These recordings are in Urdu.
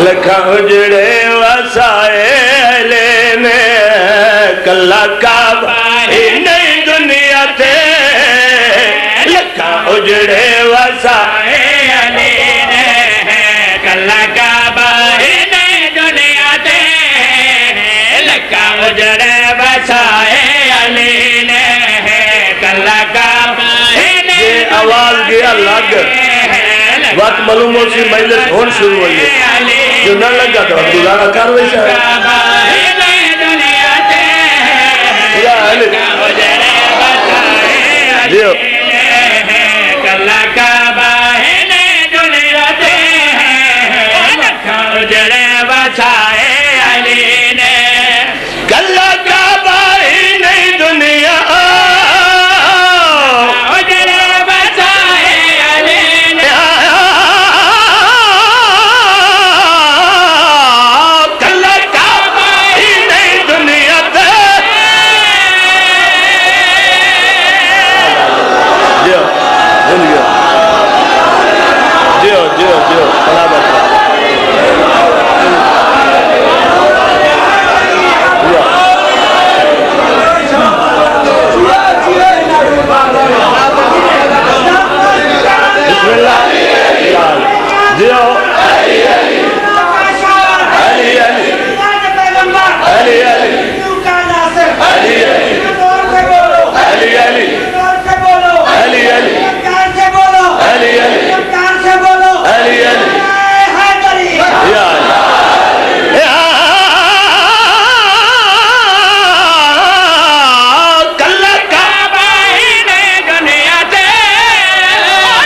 لکھا اجڑے وسائے لینے کلا کعبہ ہی نہیں دنیا تے لکھا اجڑے وسائے لینے کلا کعبہ ہی نہیں دنیا تے لکھا اجڑے وسائے لینے کلا کعبہ ہی نہیں آواز گیا لگ وقت معلوم ہو سی مجلس ہون شروع ہوئی ہے جو نہ لگا تو گزارا کر ویسا جیو کلا کعبہ ہی نہیں دنیا تے لکھا اجڑے وسائے علی نے کلا کعبہ ہی نہیں دنیا اجڑے وسائے علی نے کلا کعبہ ہی نہیں دنیا تے جیو پلا بچا بسم اللہ جیو علی علی علی علی علی علی علی علی علی علی علی علی کلا کعبہ ہی نہیں دنیا تے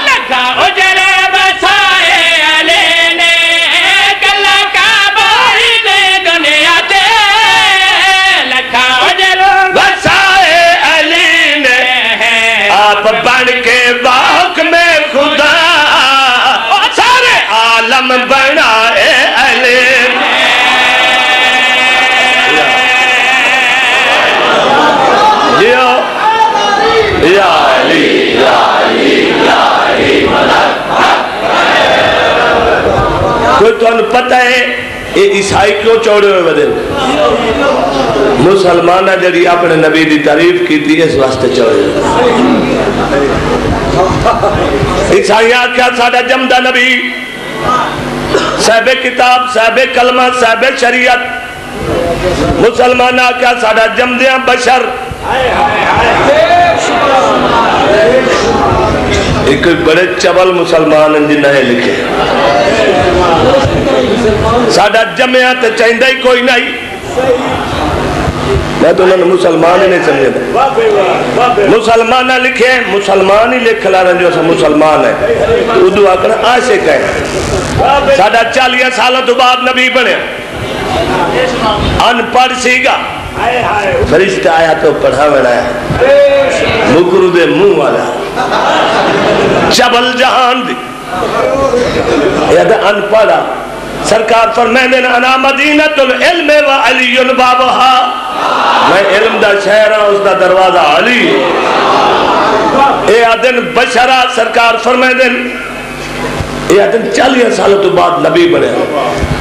لکھا اجڑے وسائے علی نے کلا کعبہ ہی نہیں دنیا تے لکھا اجڑے وسائے علی نے آپ بن کے واق میں خدا سارے عالم بنائے علی جیو یا علی یا علی یا علی کوئی تو انہوں پتہ ہے یہ عیسائی کیوں چوڑے ہوئے بدل مسلمانہ جڑی اپنے نبی دی تعریف کی تھی اس واسطے چوڑے ہوئے عیسائیاں کیا ساڑھا جمدہ نبی صاحب کتاب صاحب کلمہ صاحب شریعت مسلمانہ کیا ساڑھا جمدیاں بشر ایک بڑے چبل مسلمان ہیں جنہیں ہے لکھے ساڑھا جمعیاں تے چاہندہ ہی کوئی نہیں میں تو انہوں نے مسلمان ہی نہیں سمجھے تھا مسلمانہ لکھے مسلمان ہی لکھ لا رہے جو سا مسلمان ہے اردو آکر عاشق ہے ساڑھا 40 سالہ تو بعد نبی بنے ان پڑھ سیگا فرشتہ آیا تو پڑھا بنایا مکرو دے منہ والا چبل جہان دی یہ ان پڑھا سرکار فرمائے دینا انا مدینت العلم و علی بابہا میں علم دا شہر ہوں اس دا دروازہ علی اے آدن بشرہ سرکار فرمائے دین اے آدن 40 سالوں تو بعد نبی بنے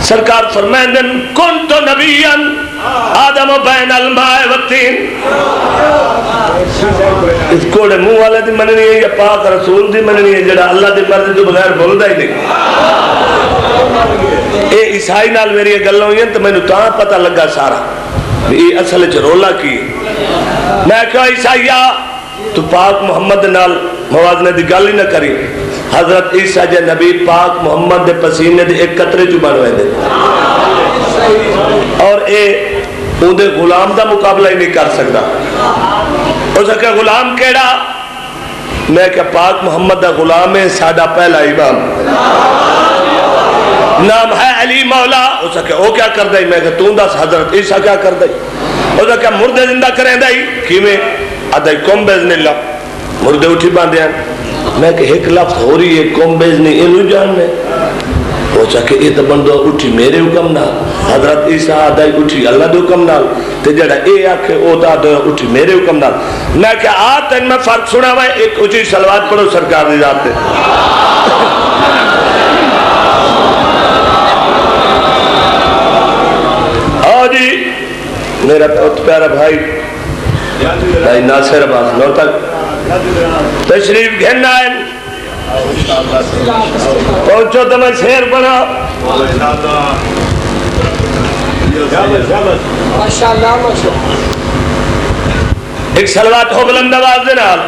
سرکار فرمائے دین کن تو نبیاً آدم بین الماء والتین اس کوڑے منہ والے دی مننی ہے یا پاک رسول دی مننی ہے جڑا اللہ دی مرضی تو بغیر بولدا ہی نہیں اے عیسائی نال میری یہ گل ہوئی ہیں تو میں نے تاں پتہ لگا سارا یہ اصل رولا کی میں کہا عیسائیہ تو پاک محمد نال موازنے دی گل ہی نہ کری حضرت عیسیٰ جے نبی پاک محمد دے پسینے دے ایک قطرے جو بنوے دے اور اے اندے غلام دا مقابلہ ہی نہیں کر سکتا اس کہ غلام کیڑا میں کہ پاک محمد دا غلام ہے ساڑھا پہلا امام نام ہے علی مولا اس کہ وہ کیا کر دائی میں کہ تون دس حضرت عیسیٰ کیا کر دائی اس کہ مردے زندہ کریں دائی کی میں ادائی کم بیزن اللہ مردے اٹھی باندھے ہیں میں کہ ایک لفظ ہو رہی ہے کم بیزنی انہوں جاننے وہ چاکہ یہ تو بندہ اٹھی میرے حکم نال حضرت عیسیٰ آدھائی اٹھی اللہ دے حکم نال تے جڑا اے آکھے او دا اٹھی میرے حکم نال میں کہ آتا ان میں فرق سنا ہوا ہے ایک اچھی سلوات پڑھو سرکار دی ذات ہے میرا پیارا بھائی بھائی ناصر عباس نو تک تشریف گھرنا ہے پہنچو تو میں شیر بنا ایک صلوات ہو بلند آواز نال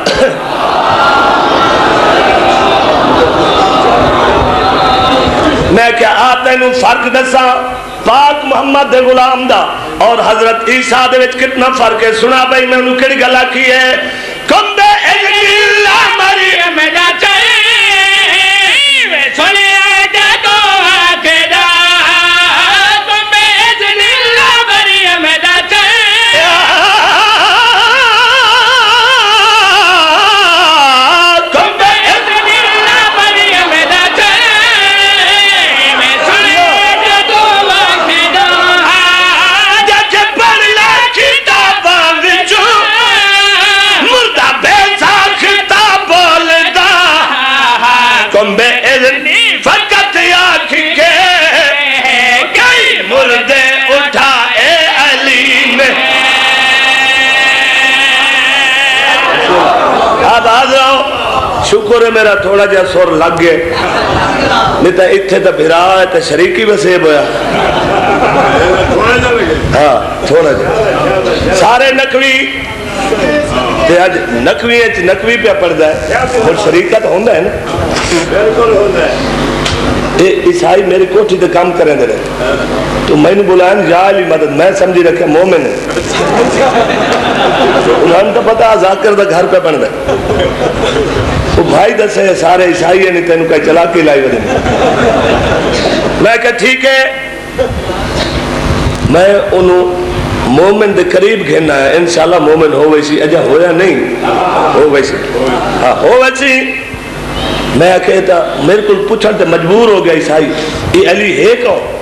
میں کیا آتے نو فرق دسا پاک محمد دے غلام دا اور حضرت عیسیٰ دے وچ کتنا فرق ہے سنا بھائی میں انہوں کڑی گلا کی ہے کم بے اذن اللہ مریم دا چاہیے سنے آجا تو آکھدا کم بے اذن اللہ مریم دا چاہیے کم بے اذن اللہ مریم دا چاہیے میں سنے آجا تو آکھدا جج پڑھ لے کتاباں وچوں مردہ بے ساختہ بولدا کم بے اذنی فقط آنکھ کے کئی مردے اٹھائے علی میں اب آج رہو شکر ہے میرا تھوڑا جا سور لگ گئے نہیں تو اتھے تو بھرا ہے تو شریکی وسیب ہویا ہاں تھوڑا جا سارے نقوی آج نقوی پہ پڑھتا ہے اور شریکت ہوندہ ہے نا بالکل ہوندہ ہے عیسائی میری کوٹھی تے کام کریں دے رہے تو میں نے بلائیں یا علی مدد میں سمجھی رکھے مومن ہے انہوں تو پتا ذاکر دا گھر پہ بن دے وہ بھائی دسے سارے عیسائی ہیں نہیں تینوں کہا چلا کے لائی ودے میں کہا ٹھیک ہے میں انہوں مومن دے قریب گھننا ہے انشاءاللہ مومن ہو ویسی اجا ہویا نہیں ہو ویسی ہاں ہو ویسی میں کہتا میرے کو پوچھن تے مجبور ہو گیا عیسائی یہ علی ہے کون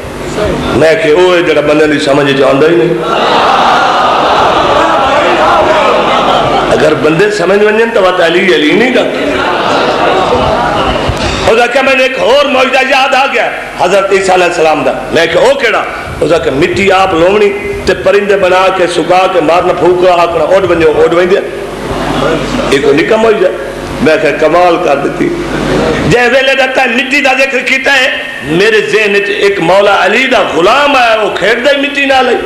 میں کہ اوہ جڑا بندے نہیں سمجھے جاندہ ہی نہیں اگر بندے سمجھ ونجن تو بات علی نہیں گا خدا کہ میں نے ایک اور معجزہ یاد آ گیا حضرت عیسیٰ علیہ السلام دا میں کہ او کیڑا خدا کہ مٹی آپ لومنی تے پرندے بنا کے سکا کے مارنا پھوکا آکنا اوڈ بنجو اوڈ بن دیا ایک نکم ہوئی جائے میں کہ کمال کر دیتی جے ویلے رہتا ہے مٹی دا ذکر کیتا ہے میرے ذہن ایک مولا علی دا غلام آیا وہ کھیڑ دے مٹی نہ لئی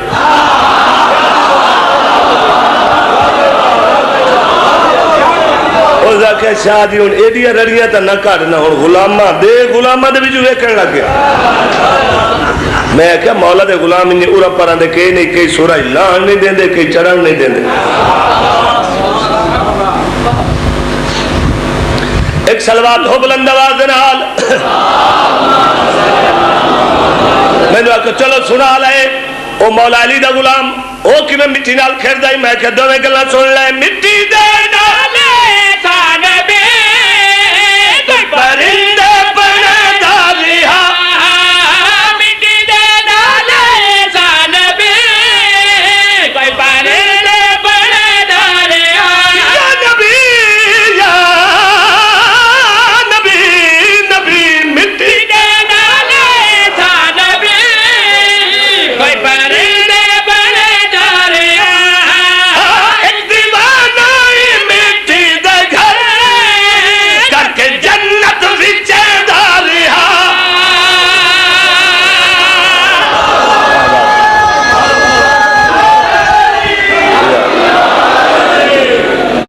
اوزا کہ شادی ان ایڈیا رڑیاں تا نہ کاٹنا ہون غلامہ دے بھی جو ویکھن لگ گیا میں کہا مولا دے غلام انہیں اورا پران دے کئی نہیں کئی سورہ لان نہیں دیں دے کئی چڑھن نہیں دیں دے ایک صلوات ہو بلند آواز نال میں نے کہا چلو سنا لائے او مولا علی دا غلام او کی میں مٹی نال کھیر دائی میں کہا دو میں گلہ سن لائے مٹی دے نالے